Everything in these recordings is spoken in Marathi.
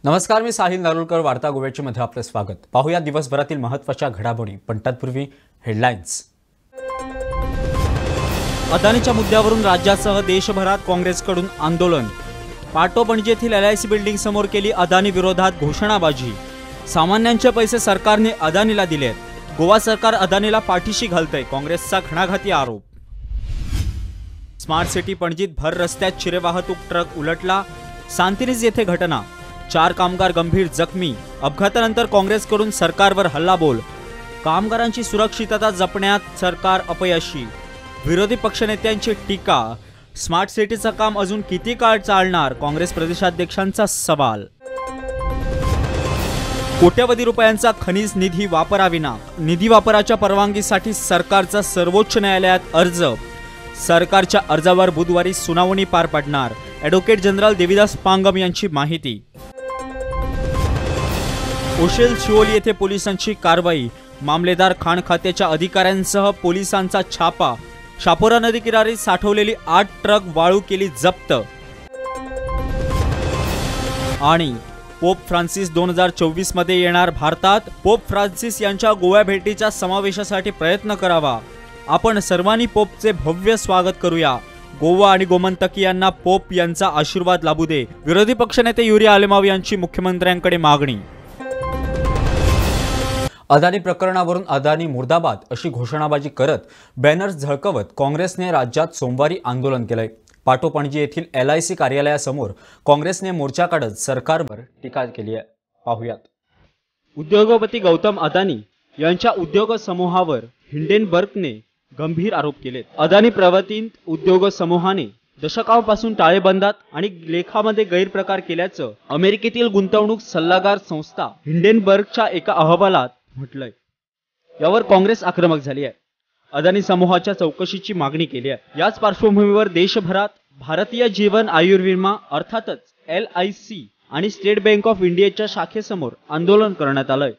नमस्कार, मी साहिल नारुलकर. वार्ता गोव्यामध्ये आपले स्वागत. पाहूया दिवसभरातील महत्त्वाच्या घडामोडी, पण तत्पूर्वी हेडलाईन्स. अदानीच्या मुद्द्यावरून राज्यासह देशभरात काँग्रेसकडून आंदोलन. पाटोपणजी येथील LIC बिल्डिंग समोर केली अदानी विरोधात घोषणाबाजी. सामान्यांचे पैसे सरकारने अदानीला दिलेत. गोवा सरकार अदानीला पाठीशी घालतंय, काँग्रेसचा घणाघाती आरोप. स्मार्ट सिटी पणजीत भर रस्त्यात चिरेवाहतूक ट्रक उलटला. सांतिनीज येथे घटना. 4 कामगार गंभीर जखमी. अपघातानंतर काँग्रेसकडून सरकारवर हल्लाबोल. कामगारांची सुरक्षितता जपण्यात सरकार अपयशी. विरोधी पक्षनेत्यांची टीका. स्मार्ट सिटीचं काम अजून किती काळ चालणार, काँग्रेस प्रदेशाध्यक्षांचा सवाल. कोट्यवधी रुपयांचा खनिज निधी वापराविना. निधी वापराच्या परवानगीसाठी सरकारचा सर्वोच्च न्यायालयात अर्ज. सरकारच्या अर्जावर बुधवारी सुनावणी पार पडणार. ॲडव्होकेट जनरल देवीदास पांगम यांची माहिती. ओशेल शिवोली येथे पोलिसांची कारवाई. मामलेदार खाण खात्याच्या अधिकाऱ्यांसह पोलिसांचा छापा. शापोरा नदी किनारी साठवलेली 8 ट्रक वाळू केली जप्त. आणि पोप फ्रान्सिस 2024 मध्ये येणार भारतात. पोप फ्रान्सिस यांच्या गोवा भेटीच्या समावेशासाठी प्रयत्न करावा. आपण सर्वांनी पोपचे भव्य स्वागत करूया. गोवा आणि गोमंतकीयांना पोप यांचा आशीर्वाद लाभू दे. विरोधी पक्षनेते युरी आलेमाव यांची मुख्यमंत्र्यांकडे मागणी. अदानी प्रकरणावरून अदानी मुर्दाबाद अशी घोषणाबाजी करत बॅनर्स झळकवत काँग्रेसने राज्यात सोमवारी आंदोलन केलंय. पाटोपणजी येथील LIC कार्यालयासमोर काँग्रेसने मोर्चा काढत सरकारवर टीका केली आहे. पाहुयात. उद्योगपती गौतम अदानी यांच्या उद्योग समूहावर हिंडेनबर्गने गंभीर आरोप केलेत. अदानी प्रवर्तित उद्योग समूहाने दशकांपासून टाळेबंदात आणि लेखामध्ये गैरप्रकार केल्याचं अमेरिकेतील गुंतवणूक सल्लागार संस्था हिंडेनबर्गच्या एका अहवालात म्हटलंय. यावर काँग्रेस आक्रमक झाली आहे. अदानी समूहाच्या चौकशीची मागणी केली आहे. याच पार्श्वभूमीवर देशभरात भारतीय जीवन आयुर्विमा अर्थातच LIC आणि स्टेट बँक ऑफ इंडियाच्या शाखेसमोर आंदोलन करण्यात आलंय.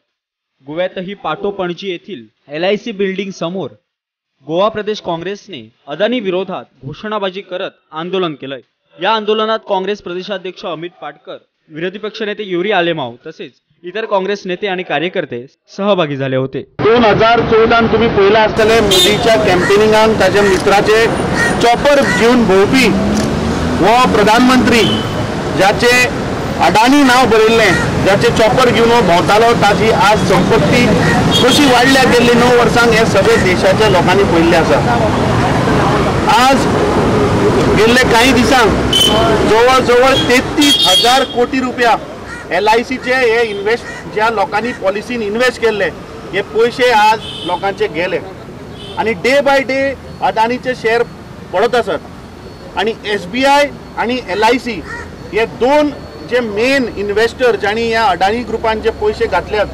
गोव्यातही पाटोपणजी येथील LIC बिल्डिंग समोर गोवा प्रदेश काँग्रेसने अदानी विरोधात घोषणाबाजी करत आंदोलन केलंय. या आंदोलनात काँग्रेस प्रदेशाध्यक्ष अमित पाटकर, विरोधी पक्षनेते युरी आलेमाव तसेच इतर काँग्रेस नेते आणि कार्यकर्ते सहभागी झाले होते. 2014 तुम्ही पहिला असताना मोदीच्या कॅम्पेनिंगान ताच्या मित्राचे चॉपर घेऊन भोवपी व प्रधानमंत्री ज्याचे अडानी नाव बरयल्ले, ज्याचे चॉपर घेऊन भोंवतालो, ताची आज संपत्ती कशी वाडल्या गेल्ली 9 वर्सांक हे सगळे देशाच्या लोकांनी पळयल्ले आसा. आज गेल्ले काही दिसांक जवळ 33,000 कोटी रुपया LICचे हे इन्व्हेस्ट ज्या लोकांनी पॉलिसीन इन्व्हेस्ट केल्ले हे पैसे आज लोकांचे गेले आणि डे बाय डे अदानीचे शेअर पडत आसात. आणि SBI आणि LIC हे 2 जे मेन इन्व्हेस्टर ज्यांनी या अडानी ग्रुपांचे पैसे घातल्यात,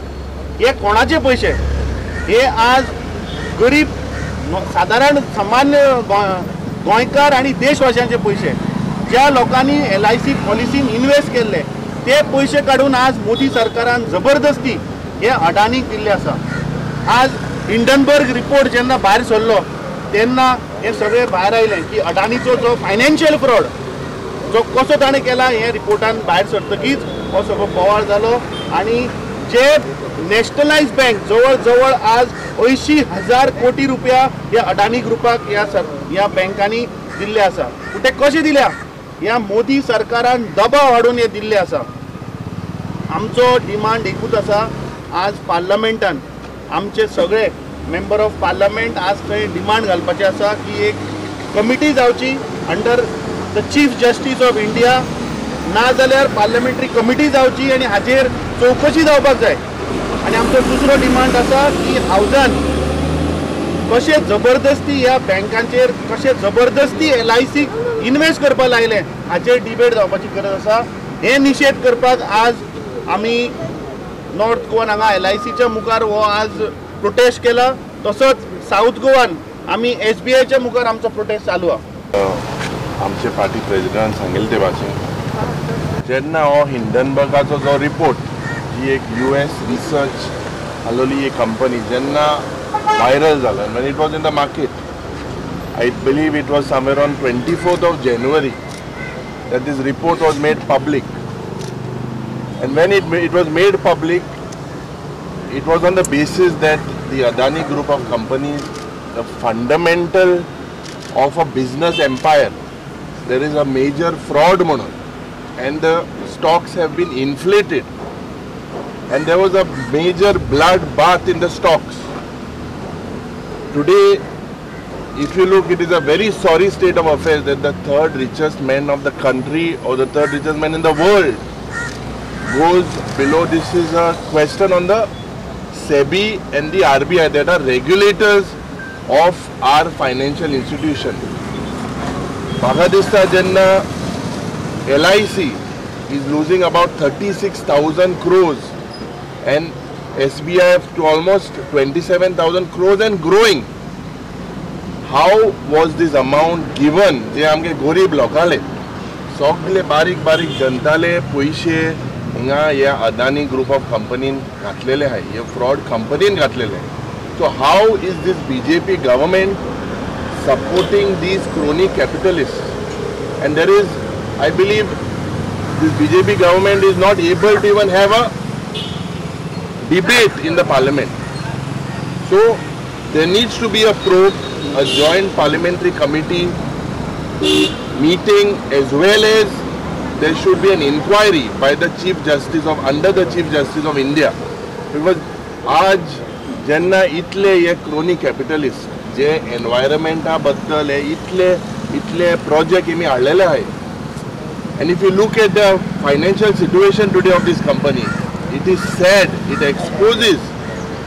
हे कोणाचे पैसे? हे आज गरीब साधारण सामान्य गोंयकार आणि देशवासियांचे पैसे, ज्या लोकांनी LIC पॉलिसीन इन्व्हेस्ट केल्ले ते पैसे काढून आज मोदी सरकारान जबरदस्ती हे अडानीक दिल्ले आसा. आज हिंडनबर्ग रिपोर्ट जेन्ना भायर सरलो तेन्ना हे सगळे भायर आयले की अडानीचो जो फायनान्शियल फ्रॉड जो कसो ताणें केला हे रिपोर्टान भायर सरतकीच हो सगळो बोवाळ जालो. आणि जे नॅशनलायज बँक जवळ आज 80,000 कोटी रुपया या अडानी ग्रुपाक ह्या बँकांनी दिल्ले आसा. ते कशे दिल्या? या मोदी सरकारान दबाव हाडून हे दिल्ले आसा. आमचो डिमांड एकूच आसा. आज पार्लमेंटान आमचे सगळे मेंबर ऑफ पार्लमेंट आज थंय डिमांड घालपाचे आसा की एक कमिटी जावची under the chief justice of India, ना जाल्यार पार्लमेंटरी कमिटी जावची आणि हाजेर चौकशी जावपाक जाय. आणि आमचो दुसरो डिमांड आसा की हावजान कशे जबरदस्ती ह्या बँकांचेर कशे जबरदस्ती LIC इन्व्हेस्ट करपाक लायले हाचेर डिबेट जावपाची गरज आसा. हे निषेध करपाक आज आमी नॉर्थ गोवान हांगा LICच्या मुखार हो आज प्रोटेस्ट केला. तसोच साऊथ गोवान आमी SBIच्या मुखार आमचो प्रोटेस्ट चालू आहा. आमचे पार्टी प्रेसिडेंट सांगिल्ले ते भाशेन जेन्ना हो हिंडनबर्गाचो जो रिपोर्ट जी एक US रिसर्च हालोली एक कंपनी जेन्ना व्हायरल जाला when it was in the market, I believe it was somewhere on 24th of January that this report was made public. And when it was made public, it was on the basis that the Adani group of companies, the fundamental of a business empire, there is a major fraud mono, and the stocks have been inflated, and there was a major bloodbath in the stocks. Today, if you look, it is a very sorry state of affairs that the third richest man of the country or the third richest man in the world goes below. This is a question on the SEBI and the RBI, that are regulators of our financial institution. Bangladesh Janna LIC is losing about 36,000 crores and SBI to almost 27,000 crores and growing. How was this amount given? जे आमगे गरीब लोकाले सगळे बारीक बारीक जनताले पैसे हिंगा या अदानी ग्रुप ऑफ कंपनीन घातलेले आहे, हे फ्रॉड कंपनीन घातलेले आहे. So how is this BJP government supporting these crony capitalists? And there is, I believe, this BJP government is not able to even have a debate in the parliament. So there needs to be a probe, a joint parliamentary committee meeting, as well as there should be an inquiry by the Chief Justice of, under the Chief Justice of India. Because आज ज्यांना इतले ये क्रोनी कॅपिटलिस्ट जे एनवायरमेंटा बद्दल इतले प्रोजेक्ट इमी हाडलेले आहे. And if you look at the financial situation today of this company, it is sad, it exposes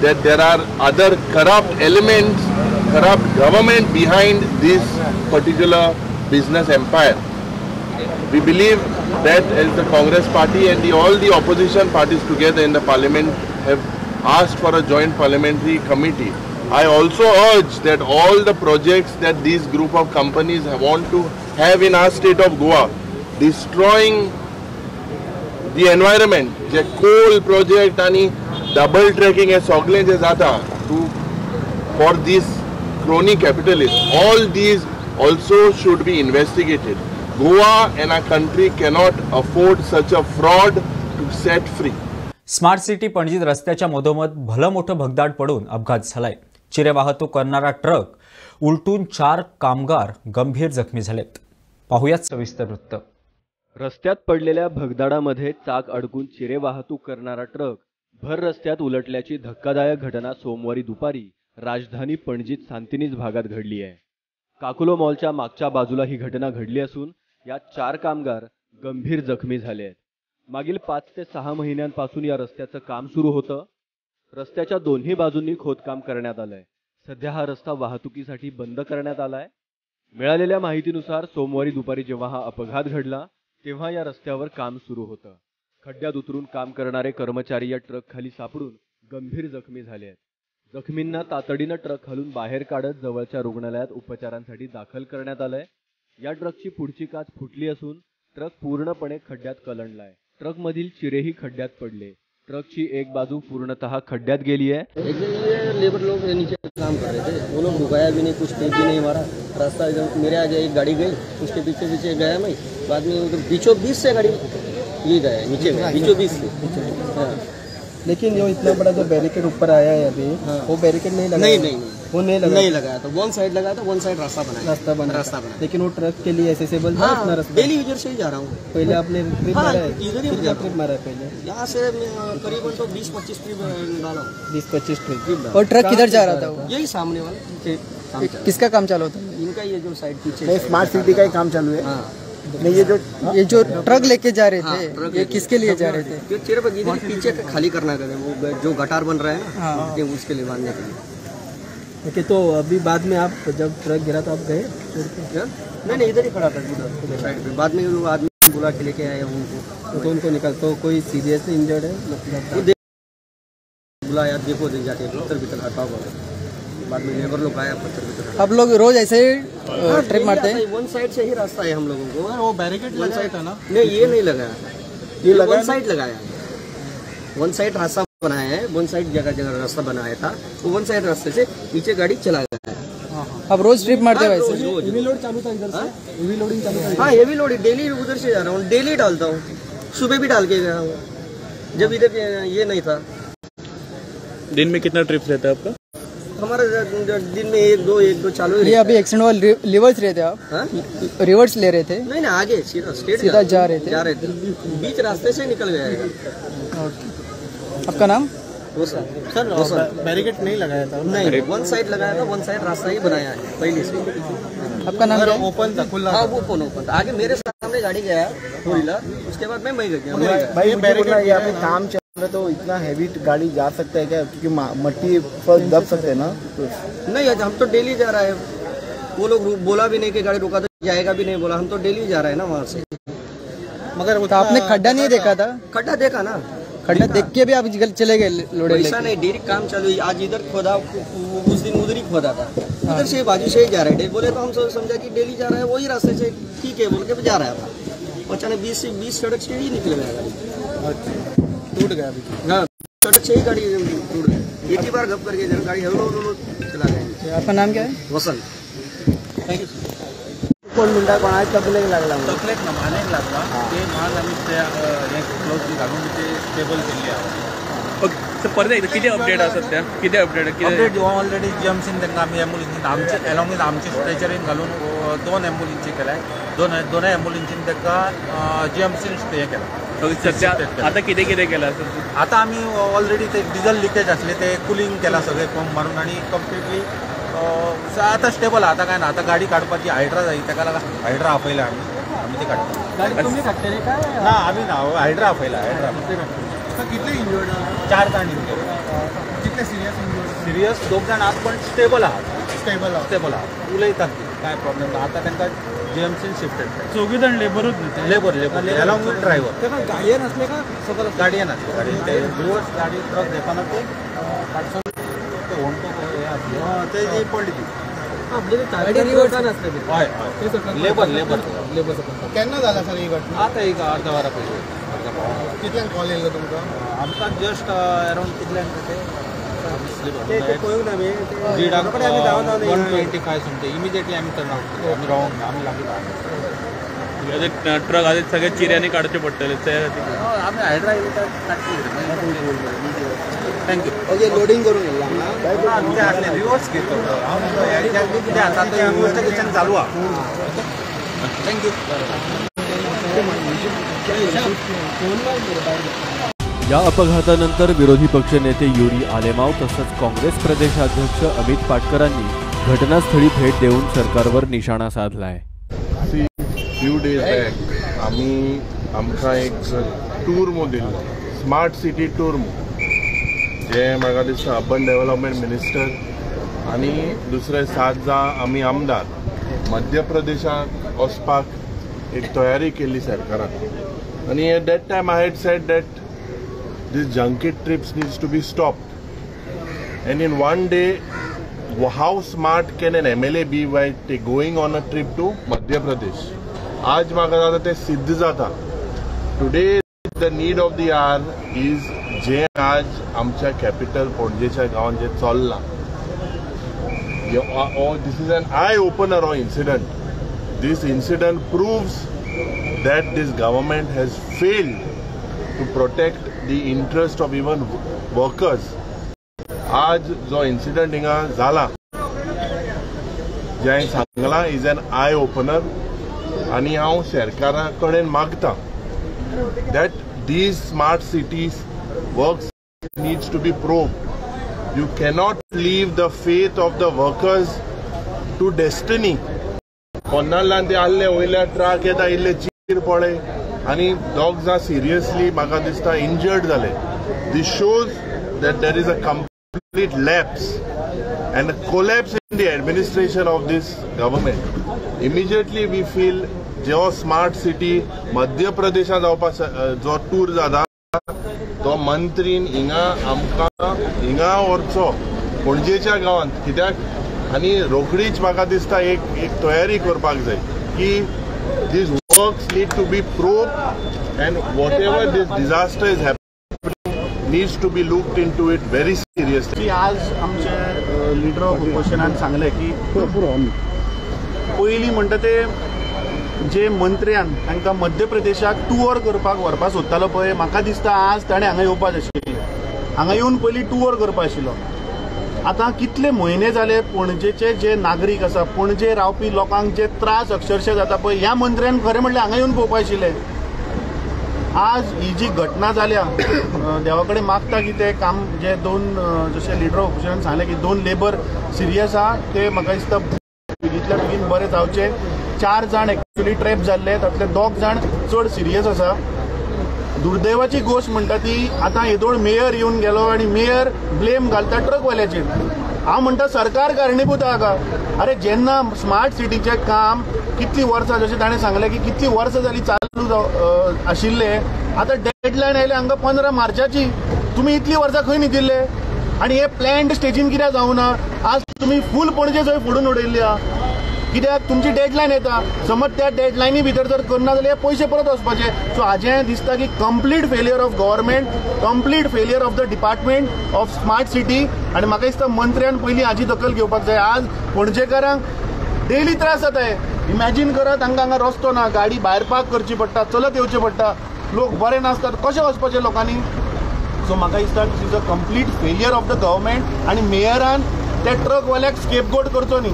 that there are other corrupt elements, corrupt government behind this particular business empire. We believe that as the Congress party and all the opposition parties together in the parliament have asked for a joint parliamentary committee. I also urge that all the projects that these group of companies want to have in our state of Goa, destroying the environment, the coal project and double tracking as sogle je jata for these crony capitalists, all these also should be investigated. Goa and our country cannot afford such a fraud to set free. Smart city पणजीत रस्त्याच्या मधोमध भलं मोठं भगदाड पडून अपघात झालाय. चिरे वाहतूक करणारा ट्रक उलटून 4 कामगार गंभीर जखमी झालेत. पाहुयात सविस्तर वृत्त. रस्त्यात पडलेल्या भगदाडामध्ये चाक अडकून चिरे वाहतूक करणारा ट्रक भर रस्त्यात उलटल्याची धक्कादायक घटना सोमवारी दुपारी राजधानी पणजीत सांतिनीज भागात घडली आहे. काकुलो मॉलच्या मागच्या बाजूला ही घटना घडली असून यात 4 कामगार गंभीर जखमी झाले आहेत. मागील 5 ते 6 महिन्यांपासून या रस्त्याचं काम सुरू होतं. रस्त्याच्या दोन्ही बाजूंनी खोदकाम करण्यात आलंय. सध्या हा रस्ता वाहतुकीसाठी बंद करण्यात आलाय. मिळालेल्या माहितीनुसार सोमवारी दुपारी जेव्हा हा अपघात घडला तेव्हा या रस्त्यावर काम सुरू होतं. खड्ड्यात उतरून काम करणारे कर्मचारी या ट्रक खाली सापडून गंभीर जखमी झाले आहेत. जखमींना तातडीनं ट्रक खालून बाहेर काढत जवळच्या रुग्णालयात उपचारांसाठी दाखल करण्यात आलंय. या ट्रकची पुढची काच फुटली असून ट्रक पूर्णपणे खड्ड्यात कलंडलाय. ट्रक मधील चिरेही खड्ड्यात पडले. ट्रकची एक बाजू पूर्णतः खड्ड्यात गेली आहे. लेबर लोग नीचे काम कर रहे थे, वो लोग रुकाया भी नहीं, कुछ तेज भी नहीं मारा. रास्ता एकदम मेरे आगे एक गाड़ी गई, उसके पीछे पीछे गया मैं. बाद में उधर बीचों बीच से गाड़ी ये गया, नीचे गया बीचों बीच से. लेकिन जो इतना बड़ा जो बैरिकेड ऊपर आया है अभी, वो बैरिकेड नहीं लगा. नहीं वो नहीं लगाया था. वन साइड लगाया था, वन साइड रास्ता बना. लेकिन वो ट्रक के लिए एक्सेसिबल था. इतना रास्ता डेली यूजर से ही जा रहा हूँ. पहले आपने ट्रिप मारा है? इधर ही ट्रिप मारा है पहले. यहाँ से करीबन तो 20-25 ट्रिप डाला. 20-25 ट्रिप. और ट्रक किधर जा रहा था? यही सामने वाला. किसका काम चालू होता? इनका ये जो साइड पीछे स्मार्ट सिटी का ही काम चालू है. नहीं, ये जो ट्रक लेके जा रहे थे, ये किसके लिए जा रहे थे? जो चिरे पर इधर पीछे खाली करना है, वो जो गटार बन रहा है ना, ये उसके लिए बांधने के लिए. ओके, तो अभी बाद में आप जब ट्रक गिरा तो आप गए? नहीं, इधर ही खड़ा था साइड पे. बाद में वो आदमी बुला के लेके आए उनको, तो उनको निकाल. तो कोई सीरियसली इंजर्ड है? मतलब बुलाया, देखो दे जाके पत्थर भीतर हटा हुआ. बाद में लेबर लोग आया, पत्थर भीतर. आप लोग रोज ऐसे ट्रिप मारते हैं? वन साइड से ही रास्ता है हम लोगों को. वो बैरिकेड वन साइड था ना? नहीं, ये नहीं लगाया. ये वन साइड लगाया. वन साइड रास्ता बनाया है. वन साइड जगह जगह रास्ता बनाया था. वो वन साइड रास्ते से नीचे गाड़ी चला गया है. अब रोज ट्रिप मारते हैं वैसे? हेवी लोड चालू था इधर से. हेवी लोडिंग चालू था. हाँ, हेवी लोडिंग डेली उधर से जा रहा हूँ. डेली डालता हूँ. सुबह भी डाल के गया हूँ. जब इधर ये नहीं था। दिन में कितना ट्रिप रहता है आपका? हमारा दिन में एक दो चालू ही ये अभी एक्सीडेंट हुआ, रिवर्स रहे थे आप? हाँ? रिवर्स ले रहे थे? नहीं आगे सीधा जा रहे थे बीच रास्ते से निकल गया। आपका नाम? सर बैरिकेड नहीं लगाया था? नहीं, वन साइड लगाया था, वन साइड रास्ता ही बनाया है पहले से। आपका नाम क्या है? ओपन था, खुला। हाँ, वो ओपन था। आगे मेरे सामने गाड़ी गया 4 व्हीलर, उसके बाद मैं गया। भाई बैरिकेड यहाँ पे काम चल रहा है तो इतना हैवी गाड़ी जा सकता है क्या? क्योंकि मट्टी पर दब सकते हैं ना। नहीं, हम तो डेली जा रहा है। वो लोग बोला भी नहीं कि गाड़ी रुका तो जाएगा भी नहीं बोला, हम तो डेली जा रहे हैं ना वहाँ से। मगर तो आपने खड्डा नहीं देखा था? खड्डा देखा ना, खड्डा देख के भी आप चले गए लोडे? ऐसा नहीं, डेरी काम चालू है। आज इधर खोदा, उस दिन उधर ही खोदा था। इधर से बाजू से ही जा रहा है। बोले तो हम समझा कि डेली जा रहा है, वही रास्ते से ठीक है बोल के जा रहा था। अचानक 20 सड़क से ही निकल गया गाड़ी, टूट गया अभी। हाँ, सड़क से ही गाड़ी टूट गई। एक ही बार गप करके गाड़ी हलो चला गया। आपका नाम क्या है? वसंत। Thank you. कोण म्हणटा कोणाक तकलेक लागला? तकलेक ना मानेक लागला ते माल आमी ते क्लोज घालून ते स्टेबल केल्ले आहा. परत एकदा किती अपडेट असतात त्या? किती अपडेट ऑलरेडी जीएमसीन तांकां आमी एम्बुलन्सीन आमचे एलॉंग विथ आमचे स्ट्रेचरीन घालून 2 एम्बुलन्सी केल्या. दोन एम्बुलन्सीन तांकां जीएमसीन स्टे केला. सध्या आता किती केलं असं? आता आमी ऑलरेडी ते डिझल लिकेज असले ते कुलिंग केला सगळे पंप मारून आणि कम्प्लिटली आता स्टेबल. आता काय ना, आता गाडी काढपाची हायड्रा जाई, ताका लागून हायड्रा आपयला आमी ते काडटा. गाड़ी तुम्ही काढलेली काय? ना आमी ना हायड्रा आपयला. हायड्रा कितले इंजुर्ड? 4 जण इंजुर्ड. कितले सिरियस 2 जण आहात पण स्टेबल आहात. स्टेबल आहात, उलयतात ते, काय प्रॉब्लेम ना. आता तांकां जीएमसीन शिफ्टेड. 4 जण लेबरूच लेबर अलॉंग विथ ड्रायव्हर. गाडीयन असले का सगळं? गाडयेन असले. गाडी रिवर्स गाडी ट्रक देताना ते काडसून ते होंडो हे असले ते जी पडली ती. गाडी रिवर्स असते. हय लेबर केन्ना जाला सर ही घटना? आता एक अर्धा वरा पयलीं. कितल्यांक कॉल येयल्लो तुमकां? आमकां जस्ट अरावंड कितल्यांक ते पळोवंक ना 125 समथिंग. इमिजिएटली आमी टर्न आउट केले. आमी रावंक ना, आमी लागीं ट्रक आधी सगळे चिऱ्याने काढचे पडटले ते. आमी हायड्रा थँक्यू. ओके, लोडिंग करून येयला रिवर्स घेतो. कितें आतां ते इन्व्हेस्टिगेशन चालू आहा. थँक्यू. या अपघातानंतर विरोधी पक्षनेते युरी आलेमाव तसंच काँग्रेस प्रदेशाध्यक्ष अमित पाटकरांनी घटनास्थळी भेट देऊन सरकारवर निशाणा साधलाय. फ्यू डेज बॅक आम्ही आमकां एक टूर दिल्लो, स्मार्ट सिटी टूर जे म्हाका दिसता अर्बन डेव्हलपमेंट मिनिस्टर आनी दुसरे 7 जाण आमी आमदार मध्य प्रदेशाक वचपाक एक तयारी केल्ली सरकारान. आनी at that time I had said that this junket trips needs to be stopped, and in one day how smart can an MLA be by going on a trip to Madhya Pradesh? आज म्हाका जाता ते सिद्ध जाता. Today the need of the hour is जे आज आमच्या कॅपिटल पणजेच्या गांवांत जे चल्लां. This is an eye opener of incident. This incident proves that this government has failed to protect the interest of even workers. आज जो incident हिंगा जाला जे हांवें सांगला इज एन आय ओपनर आनी हांव सरकारा कडेन मागता that these smart cities works needs to be probed. You cannot leave the faith of the workers to destiny. पोन्नालान ते आल्ले वयल्या ट्रक येता इल्ले चीर पडे आनी दोग जाण सिरियसली म्हाका दिसता इंजर्ड जाले. This shows that there is a complete lapse and a collapse in the administration of this government. Immediately we feel जो स्मार्ट सिटी मध्य प्रदेशात जावपाक जो टूर जाता तो मंत्रीन हिंगा आमकां हिंगा व्हरचो पणजेच्या गांवांत. कित्याक आनी रोखडीच म्हाका दिसता एक तयारी करपाक जाय की these works need to be probed and whatever this disaster is happening needs to be looked into it very seriously. आज आमचे लीडर ऑफ ऑपोजिशनान सांगले की पयलीं म्हणटा ते जे मंत्र्यान तांकां मध्य प्रदेशाक टूर करपाक व्हरपा सोदतालो पळय, म्हाका दिसता आज ताणें हांगा येवपाक आशिल्लें. हांगा येवन पयलीं टूर करपा आशिल्लो. आतां कितले म्हयने जाले पणजेचे जे नागरीक आसा, पणजे रावपी लोकांक जे त्रास अक्षरशः जाता पळय, ह्या मंत्र्यान खरें म्हणल्यार हांगा येवन पळोवपाक आशिल्लें. आज ही जी घटना जाल्या, देवा कडेन मागता की ते काम जे दोन जशें लिडर ऑपोजिशन सांगलें की 2 लेबर सिरियस आहा, ते म्हाका दिसता बेगींतल्या बेगीन बरे जावचे. 4 जाण एक्चुअली ट्रॅप जाल्ले, तातले 2 जाण चड सिरियस आसा. दुर्दैवाची गोष्ट म्हणटा ती आतां येदोळ मेयर येवन गेलो आनी मेयर ब्लेम घालता ट्रकवाल्याचेर. हांव म्हणटा सरकार कारणीभूत आहा का? अरे जेन्ना स्मार्ट सिटीचें काम कितलीं वर्सां, जशें ताणें सांगलें की कितलीं वर्सां जालीं चालू आशिल्ले, आतां डेडलायन आयले हांगा 15 मार्चाची. तुमी इतलीं वर्सां खंय न्ही दिल्ले? आनी हे प्लॅन्ड स्टेजीन कित्याक जावना? आज तुमी फूल पणजे थंय फोडून उडयल्ली आहा. कित्याक तुमची डेडलायन येता, समज त्या डेडलायनी भितर जर करना जाल्यार पयशे परत वचपाचे. सो हाजें दिसता की complete failure of government, complete failure of the department of smart city. आनी म्हाका दिसता मंत्र्यान पयलीं हाची दखल घेवपाक जाय. आज पणजेकारांक डेली त्रास जाताय. इमॅजीन करात, हांगा रस्तो ना, गाडी भायर पार्क करची पडटा, चलत येवचें पडटा, लोक बरे नासतात, कशें वचपाचें लोकांनी? सो म्हाका दिसता this is a complete failure of the government. आनी मेयरान त्या ट्रकवाल्याक स्केपगोट करचो न्ही.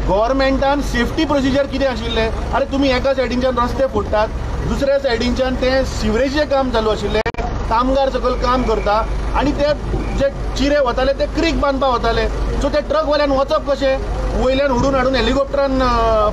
गव्हर्मेंटान सेफ्टी प्रोसिजर कितें आशिल्लें? अरे तुमी एका सायडींच्यान रस्ते फोडटात, दुसऱ्या सायडींच्यान तें सिवरेजीचें काम चालू आशिल्लें, कामगार सकयल काम करता, आनी ते जे चिरे वताले ते क्रीक बांदपाक वताले. सो ते ट्रकवाल्यान वचप कशें? वयल्यान उडून हाडून हेलिकॉप्टरान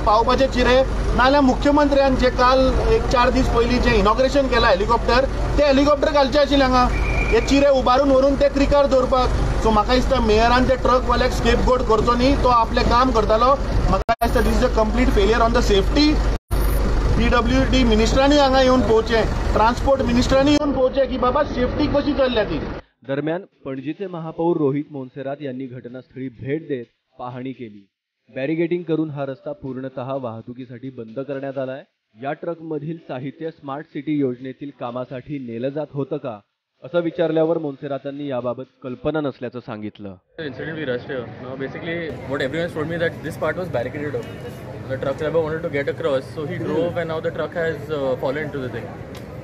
पावपाचे चिरे, नाल्यार मुख्यमंत्र्यान जे काल 4 दीस पयलीं जे इनॉग्रेशन केलां हेलिकॉप्टर, ते हेलिकॉप्टर घालचे आशिल्ले हांगा, हे चिरे उबारून व्हरून ते क्रिकार दवरपाक. सो म्हाका दिसता मेयरान ते ट्रकवाल्याक स्केपगोट करचो न्ही, तो आपलें काम करतालो. म्हाका दिसता this is a complete failure on the safety. PWD मिनिस्टरांनी हांगा येवन पळोवचें, ट्रान्सपोर्ट मिनिस्टरांनी येवन पळोवचें की बाबा सेफ्टी कशी चल्ल्या ती. दरम्यान पणजीचे महापौर रोहित मोन्सेरात यांनी घटनास्थळी भेट देत पाहणी केली. बॅरिगेटिंग करून हा रस्ता पूर्णतः वाहतुकीसाठी बंद करण्यात आलाय. या ट्रकमधील साहित्य स्मार्ट सिटी योजनेतील कामासाठी नेलं जात होतं का, असं विचारल्यावर मोन्सेरातांनी याबाबत कल्पना नसल्याचं सांगितलं. Incident we rushed here. Now basically what everyone told me that this part was barricaded off. The truck driver wanted to get across, so he drove and now the truck has fallen into the thing.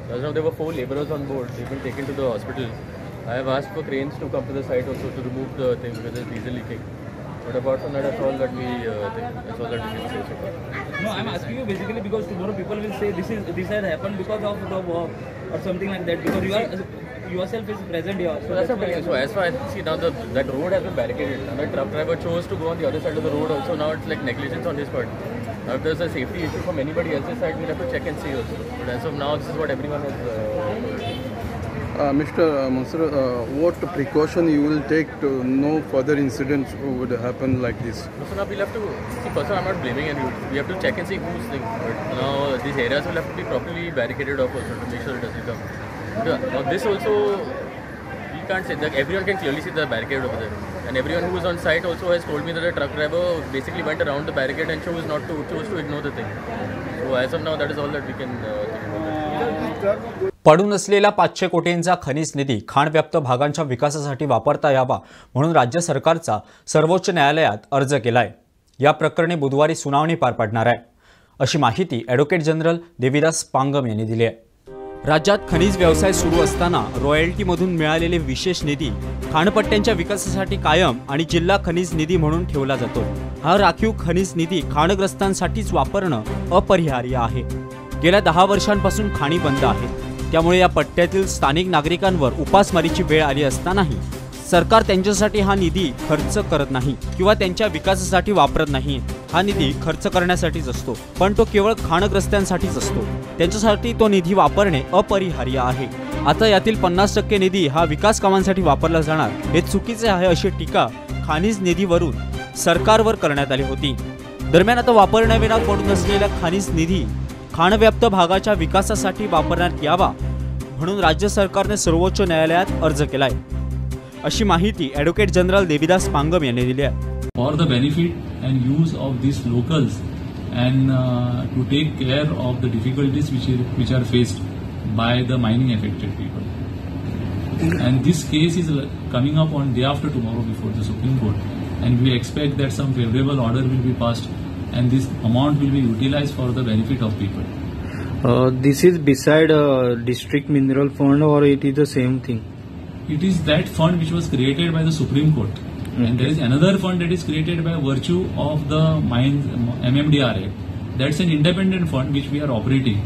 As now there were 4 laborers on board. They've been taken to the hospital. I have asked for cranes to come to the site also to remove the thing because there's diesel leaking. But apart from that, that's all that we think. That's all that we can say so far. No, I'm asking you basically because tomorrow people will say this has happened because of the war or something like that, because you are yourself is present here. So that's okay. So as far as see now that road has been barricaded. Now the truck driver chose to go on the other side of the road also. Now it's like negligence on his part. Now if there's a safety issue from anybody else's side, we'll have to check and see also. But as of now, this is what everyone has. Mr. Monsera, what precaution you will take to no further incidents would happen like this? So now we'll have to see. First, I'm not blaming anyone. We have to check and see who's thing. But now these areas will have to be properly barricaded off also to make sure it doesn't come. Now this also, we can't say that everyone can clearly see the barricade over there. And everyone who was on site also has told me that the truck driver basically went around the barricade and chose to ignore the thing. So as of now, that is all that we can think about. पडून असलेला 500 कोटींचा खनिज निधी खाणव्याप्त भागांच्या विकासासाठी वापरता यावा म्हणून राज्य सरकारचा सर्वोच्च न्यायालयात अर्ज केलाय. या प्रकरणी बुधवारी सुनावणी पार पडणार आहे, अशी माहिती ॲडव्होकेट जनरल देविदास पांगम यांनी दिली आहे. राज्यात खनिज व्यवसाय सुरू असताना रॉयल्टीमधून मिळालेले विशेष निधी खाणपट्ट्यांच्या विकासासाठी कायम आणि जिल्हा खनिज निधी म्हणून ठेवला जातो. हा राखीव खनिज निधी खाणग्रस्तांसाठीच वापरणं अपरिहार्य आहे. गेल्या 10 वर्षांपासून खाणी बंद आहेत. त्यामुळे या पट्ट्यातील स्थानिक नागरिकांवर उपासमारीची वेळ आली असतानाही सरकार त्यांच्यासाठी हा निधी खर्च करत नाही किंवा त्यांच्या विकासासाठी वापरत नाही. हा निधी खर्च करण्यासाठीच असतो, पण तो केवळ खाणग्रस्तांसाठीच असतो. त्यांच्यासाठी तो निधी वापरणे अपरिहार्य आहे. आता यातील 50% निधी हा विकास कामांसाठी वापरला जाणार हे चुकीचे आहे, अशी टीका खनिज निधीवरून सरकारवर करण्यात आली होती. दरम्यान आता वापरण्याविना पडून असलेला खनिज निधी खाणव्याप्त भागाच्या विकासासाठी वापरण्यात यावा म्हणून राज्य सरकारने सर्वोच्च न्यायालयात अर्ज केलाय, अशी माहिती ॲडव्होकेट जनरल देविदास पांगम यांनी दिली आहे. For the benefit and use of these locals and to take care of the difficulties which are faced by the mining affected people. And this case is coming up on day after tomorrow before the Supreme Court, and we expect that some favorable order will be passed and this amount will be utilized for the benefit of people. This is beside district mineral fund, or it is the same thing? It is that fund which was created by the Supreme Court. And there is another fund that is created by virtue of the Mines MMDR Act. That's an independent fund which we are operating.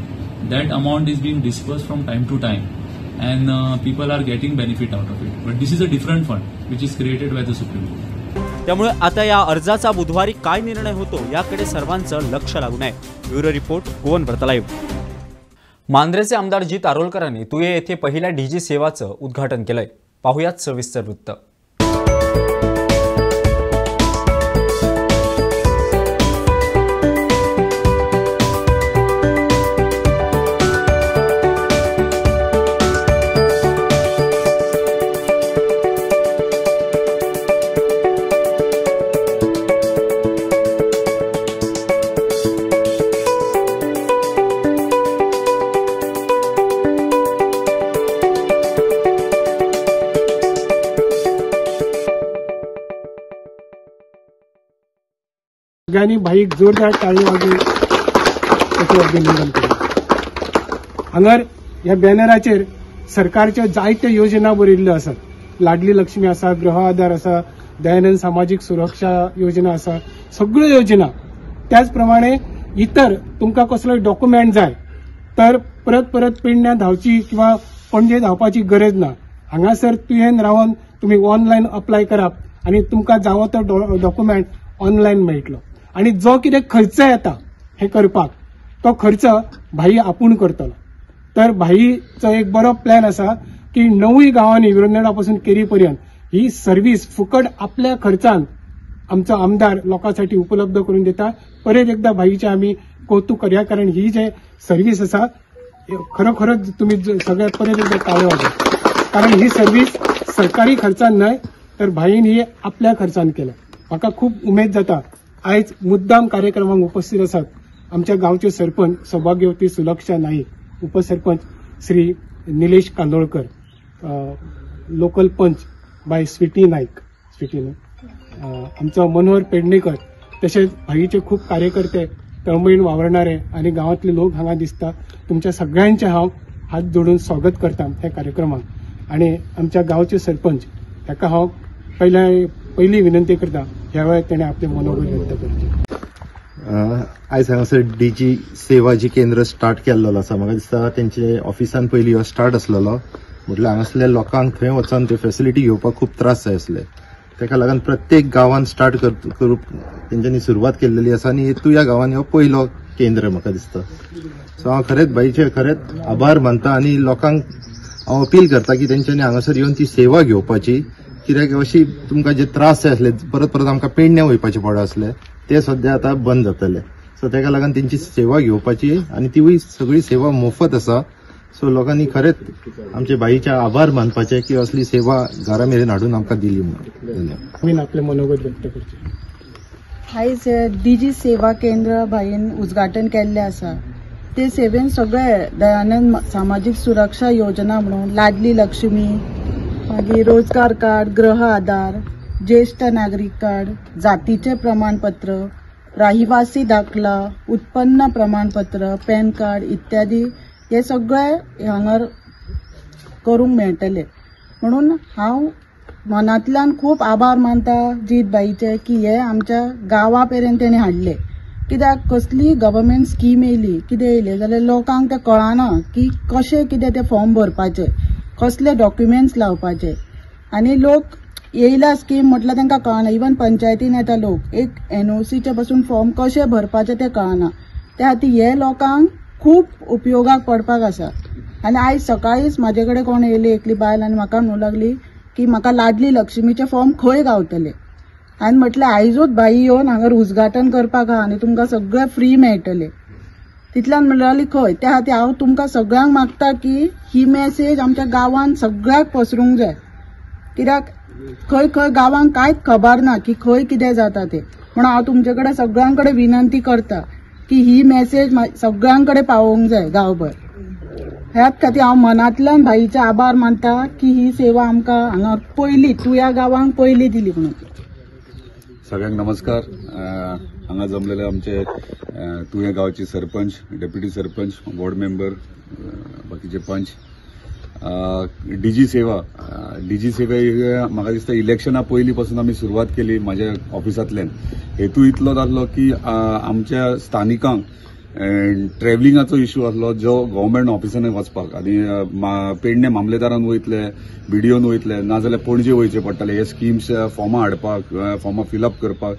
That amount is being dispersed from time to time, and people are getting benefit out of it. But this is a different fund which is created by the Supreme Court. त्यामुळे आता या अर्जाचा बुधवारी काय निर्णय होतो याकडे सर्वांचं लक्ष लागून आहे. ब्युरो रिपोर्ट, गोवन व्रत लाईव्ह. मांद्रेचे आमदार जीत आरोलकरांनी तुये येथे पहिल्या डीजी सेवाचं उद्घाटन केलंय. पाहुयात सविस्तर वृत्त. सगळ्यांनी भाईक जोरदार टाळी वाजवून त्याचे अभिनंदन केले. हांगर ह्या बॅनराचेर सरकारच्या जायत्यो योजना बरयल्ल्यो आसात. लाडली लक्ष्मी आसा, गृह आधार आसा, दयानंद सामाजिक सुरक्षा योजना आसा, सगळ्यो योजना. त्याच प्रमाणे इतर तुमकां कसलोय डॉक्युमेंट जाय तर परत परत पेडण्यां धांवची किंवा पणजे धांवपाची गरज ना. हांगासर तुवें रावन तुमी ऑनलायन अप्लाय करात आनी तुमकां जावो तो डॉक्युमेंट ऑनलायन मेळटलो. आणि जो कितें खर्च येता हे करपाक तो खर्च भाई आपूण करतलो. तर भाईचो एक बरो प्लॅन आसा की 9 गावांनी विरोधनगरा पासून केरी पर्यंत ही सर्व्हिस फुकट आपल्या खर्चान आमचो आमदार लोकांसाठी उपलब्ध करून दिता. परत एकदा भाईचे आमी कौतुक करूया, कारण ही जे सर्व्हिस आसा खरोखरच तुम्ही सगळ्या परत एकदा टाळ्यो वाजवा, कारण ही सर्व्हिस सरकारी खर्चान न्हय तर भाईन ही आपल्या खर्चान केल्या. म्हाका खूप उमेद जाता आयज मुद्दाम कार्यक्रमाक उपस्थित आसात आमच्या गांवचे सरपंच सौभाग्यवती सुलक्षा नाईक, उपसरपंच श्री निलेश कांदोळकर, लोकल पंच बाय स्वीटी नाईक, आमचो मनोहर पेडणेकर, तसेच भाईचे खूप कार्यकर्ते तळमळीन वावरणारे आणि गावातले लोक हांगा दिसता. तुमच्या सगळ्यांचे हांव हात जोडून स्वागत करता ह्या कार्यक्रमाक. आणि आमच्या गांवचे सरपंच ताका हांव पहिली विनंती करता ह्या वेळार तेणे आपले मनोगत व्यक्त करचे. आयज हांगासर डीजी सेवा जी केंद्र स्टार्ट केल्लो आसा, म्हाका दिसता तेंचे ऑफिसान पयलीं हो स्टार्ट आसलेलो. म्हटल्यार हांगासरल्या लोकांक थंय वचून त्यो फेसिलिटी घेवपाक खूप त्रास जाय आसले. ताका लागून प्रत्येक गांवांत स्टार्ट करूंक तेंच्यांनी सुरवात केल्लेली आसा आनी ह्या गांवांनी हो पयलो केंद्र म्हाका दिसता. सो हांव खरेंच बाईचे खरेंच आभार मानता आनी लोकांक हांव अपील करता की तेंच्यांनी हांगासर येवन ती सेवा घेवपाची. कित्याक अशी तुमकां जे त्रास जाय आसले, परत परत आमकां पेडण्यां वयपाचें पडा आसलें, ते सद्या आतां बंद जातले. सो ताका लागून तेंची सेवा घेवपाची आनी तीवूय सगळी सेवा मोफत आसा. सो लोकांनी खरेंच आमचे बाईचे आभार मानपाचे की असली सेवा घरा मेरेन हाडून आमकां दिली म्हणून. आमी आपले मनोगत व्यक्त करचे. आयज डीजी सेवा केंद्र भाईन उद्घाटन केल्ले आसा. ते सेवेन सगळे दयानंद सामाजिक सुरक्षा योजना म्हणून लाडली लक्ष्मी, मागीर रोजगार कार्ड, गृह आधार, ज्येष्ठ नागरिक कार्ड, जातीचे प्रमाणपत्र, रहिवासी दाखला, उत्पन्न प्रमाणपत्र, पॅन कार्ड इत्यादी हे सगळे हांगर करूंक मेळटले. म्हणून हांव मनांतल्यान खूप आभार मानता जीत बाईचे की हे आमच्या गांवा पर्यंत तेणी हाडले. कित्याक कसली गव्हर्मेंट स्कीम येयली, कितें येयलें जाल्यार लोकांक तें कळना की कशें कितें ते फॉर्म भरपाचे, कसले डॉक्युमेंट्स लावपाचे. आनी लोक येयला स्कीम म्हटल्यार तांकां कळना. इवन पंचायतीन येता लोक, एक NOCचे पासून फॉर्म कशे भरपाचे ते कळना. त्या खातीर हे लोकांक खूप उपयोगाक पडपाक आसा. आनी आयज सकाळीच म्हाजे कडेन कोण येयली एकली बायल आनी म्हाका म्हणूं लागली की म्हाका लाडली लक्ष्मीचे फॉर्म खंय गावतले. हांवें म्हटलें आयजूच बाई येवन हांगा उद्घाटन करपाक आहा आनी तुमकां सगळे फ्री मेळटले. तितल्यान म्हणली खंय. त्या खातीर हांव तुमकां सगळ्यांक मागता की ही मेसेज आमच्या गांवांत सगळ्याक पसरूंक जाय. कित्याक खंय खंय गांवांक कांयच खबर ना की खंय कितें जाता ते. म्हणून हांव तुमचे कडेन सगळ्यां कडेन विनंती करता की ही मेसेज सगळ्यां कडेन पावोवंक जाय गांवभर. ह्याच खातीर हांव मनांतल्यान भाईचे आभार मानता की ही सेवा आमकां हांगा पयली तुया गांवांक पयली दिली म्हणून. सगळ्यांक नमस्कार. हांगा जमलेले आमचे तुये गांवचे sarpanch, deputy sarpanch, ward member, बाकीचे पंच, डीजी सेवा म्हाका दिसता इलेक्शना पयलीं पासून आमी सुरवात केली म्हाज्या ऑफिसांतल्यान. हेतू इतलो जाल्लो की आमच्या स्थानिकांक ट्रॅव्हलिंगाचो इश्यू आसलो जो गव्हर्मेंट ऑफिसांनी वचपाक, आनी पेडणे मामलेदारान वयतले, बीडीओन वयतले, नाजाल्यार पणजे वयचे पडटाले हे स्किम्स फॉर्मां हाडपाक, फॉर्मां फिलअप करपाक,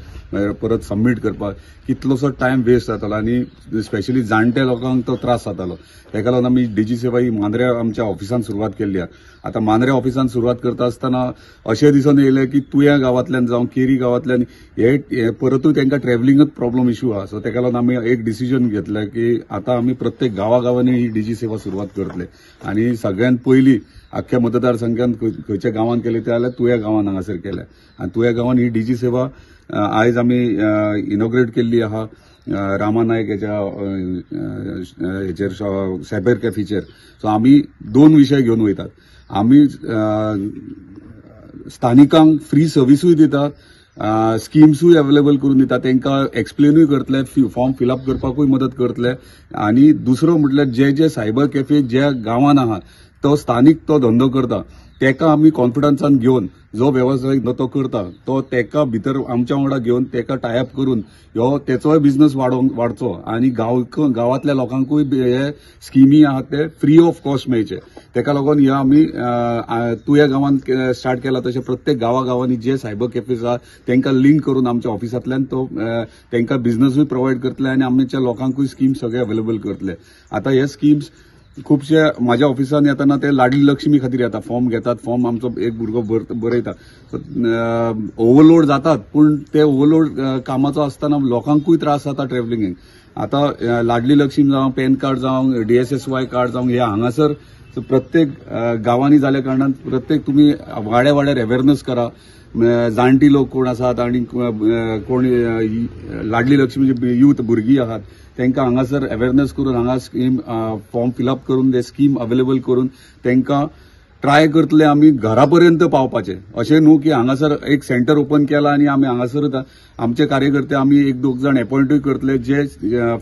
परत सबमीट करपाक कितलोसो टायम वेस्ट जातालो आनी स्पेशली जाणटे लोकांक तो त्रास जातालो. तेका लागून आमी डीजी सेवा ही मांद्र्या आमच्या ऑफिसान सुरवात केल्ली आहे. आता मांद्र्या ऑफिसान सुरवात करता आसतना अशें दिसून येयलें की तुया गांवांतल्यान जावं केरी गांवांतल्यान हे परतूय तांकां ट्रॅव्हलिंगच प्रॉब्लम इश्यू आहा. सो तेका लागून आमी एक डिसिजन घेतलें की आता आमी प्रत्येक गांवांनी ही डीजी सेवा सुरवात करतले. आनी सगळ्यात पयलीं अख्ख्या मतदारसंघात खंयच्या गांवांत केले ते जाल्यार तुया गांवांत हांगासर केल्या. आनी तुया गांवांत ही डीजी सेवा आयज आमी इनॉग्रेट केल्ली आहा रामा नायक हेचेर सायबर कॅफेचेर. सो आमी 2 विशय घेवन वयतात. आमी स्थानिकांक फ्री सर्विसूय दितात, स्किम्सूय अवेलेबल करून दितात, तांकां एक्सप्लेनूय करतले, फॉर्म फिलअप करपाकूय मदत करतले. आनी दुसरो म्हटल्यार जे सायबर कॅफे ज्या गांवांत आहात तो स्थानिक तो धंदो करता तेका आमी कॉन्फिडन्सान घेवन जो वेवसाय तो करता तो तेका भितर आमच्या वांगडा घेवन तेका टायअप करून तेचोय बिझनेस वाडचो आनी गांवांतल्या लोकांकूय हे स्किमी आहात ते फ्री ऑफ कॉस्ट मेळचे. तेका लागून हे आमी तुया गांवांत स्टार्ट केला. तशें प्रत्येक गांवांनी जे सायबर कॅफेज आहा तांकां लिंक करून आमच्या ऑफिसांतल्यान तो तांकां बिझनेसूय प्रोवायड करतले आनी आमच्या लोकांकूय स्किम्स सगळे अवेलेबल करतले. आता हे स्किम्स खूपशे म्हाज्या ऑफिसान येताना ते लाडली लक्ष्मी खातीर येता. फॉर्म घेतात, फॉर्म आमचो एक भुरगो बरयता. ओव्हरलोड जातात पूण ते ओव्हरलोड कामाचो आसतना लोकांकूय त्रास जाता ट्रॅव्हलिंगेक. आता लाडली लक्ष्मी जावं, पॅन कार्ड जावं, DSSY कार्ड जावं हे हांगासर प्रत्येक गांवांनी जाल्या कारणान प्रत्येक तुमी वाड्यार अवेअरनेस करा. जाणटी लोक कोण आसात आनी कोण लाडली लक्ष्मी यूथ भुरगीं आहात तांकां हांगासर अवेअरनेस करून हांगा स्कीम फॉर्म फिलअप करून ते स्कीम अवेलेबल करून तांकां ट्राय करतले आमी घरापर्यंत पावपाचे. अशें न्हू की हांगासर एक सेंटर ओपन केला आनी आमी हांगासर आमचे कार्यकर्ते आमी 1-2 जाण अपॉइंटूय करतले जे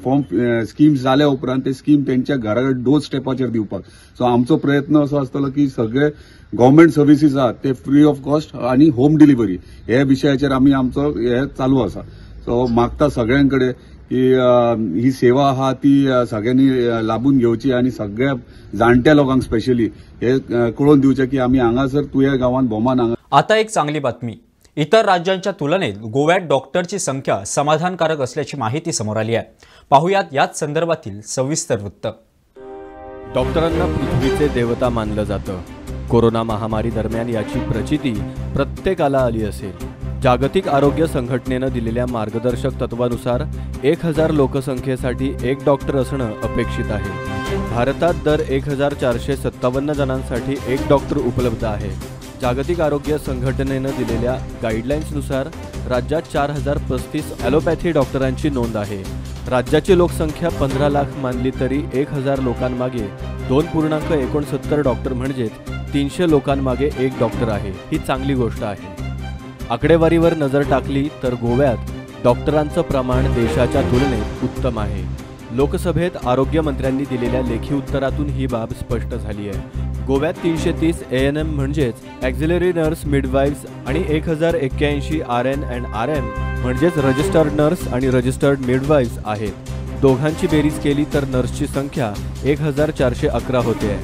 फॉर्म स्कीम्स जाल्या उपरांत ते स्कीम तेंच्या घरा डोर स्टेपाचेर दिवपाक. सो आमचो प्रयत्न असो आसतलो की सगळे गव्हर्मेंट सर्विसीस आहात ते फ्री ऑफ कॉस्ट आनी होम डिलिव्हरी हे विशयाचेर आमी आमचो हे चालू आसा. सो मागता सगळ्यांकडे की ही सेवा आहा ती सगळ्यांनी लाभून घेवची आनी सगळ्या जाणट्या लोकांक स्पेशली हे कळोवन दिवचे की आमी हांगासर तुया गांवांत भोवमान हांगा. आता एक चांगली बातमी. इतर राज्यांच्या तुलनेत गोव्यात डॉक्टरची संख्या समाधानकारक असल्याची माहिती समोर आली आहे. पाहुयात याच संदर्भातील सविस्तर वृत्त. डॉक्टरांना पृथ्वीचे देवता मानलं जातं. कोरोना महामारी दरम्यान याची प्रचिती प्रत्येकाला आली असेल. जागतिक आरोग्य संघटनेनं दिलेल्या मार्गदर्शक तत्वानुसार 1000 लोकसंख्येसाठी 1 डॉक्टर असणं अपेक्षित आहे. भारतात दर 1457 जणांसाठी 1 डॉक्टर उपलब्ध आहे. जागतिक आरोग्य संघटनेनं दिलेल्या गाईडलाईन्सनुसार राज्यात 4035 ॲलोपॅथी डॉक्टरांची नोंद आहे. राज्याची लोकसंख्या 15 लाख मानली तरी 1000 लोकांमागे 2.69 डॉक्टर म्हणजे 300 लोकांमागे 1 डॉक्टर आहे. ही चांगली गोष्ट आहे. आकडेवारीवर नजर टाकली तर गोव्यात डॉक्टरांचं प्रमाण देशाच्या तुलनेत उत्तम आहे. लोकसभेत आरोग्यमंत्र्यांनी दिलेल्या लेखी उत्तरातून ही बाब स्पष्ट झाली आहे. गोव्यात 330 ANM म्हणजेच ॲक्झिलरी नर्स मिडवाईव्स आणि 1081 RN अँड RM म्हणजेच रजिस्टर्ड नर्स आणि रजिस्टर्ड मिडवाईव्स आहेत. दोघांची बेरीज केली तर नर्सची संख्या 1411 होते.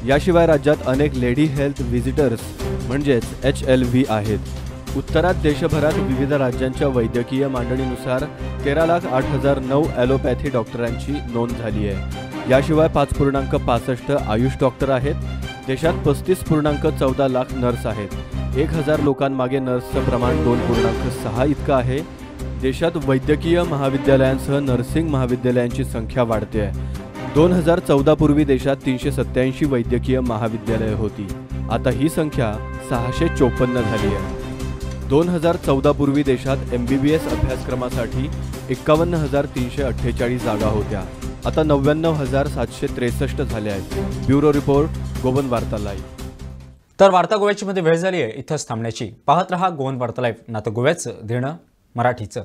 याशिवाय राज्यात अनेक लेडी हेल्थ व्हिजिटर्स म्हणजेच HLV आहेत. उत्तरात देशभरात विविध राज्यांच्या वैद्यकीय मांडणीनुसार 13,08,009 ॲलोपॅथी डॉक्टरांची नोंद झाली आहे. याशिवाय 5.65 आयुष डॉक्टर आहेत. देशात 35.14 लाख नर्स आहेत. 1000 लोकांमागे नर्सचं प्रमाण 2.6 इतकं आहे. देशात वैद्यकीय महाविद्यालयांसह नर्सिंग महाविद्यालयांची संख्या वाढते आहे. 2014 पूर्वी देशात 387 वैद्यकीय महाविद्यालये होती. आता ही संख्या 654 झाली आहे. 2014 पूर्वी देशात MBBS अभ्यासक्रमासाठी 51,348 जागा होत्या. आता 99,763 झाल्या आहेत. ब्युरो रिपोर्ट, गोवन वार्ता लाईव्ह. तर वार्ता गोव्याची मध्ये वेळ झाली आहे इथंच थांबण्याची. पाहत रहा गोवन वार्ता लाईव्ह, नातं गोव्याचं देणं मराठीचं.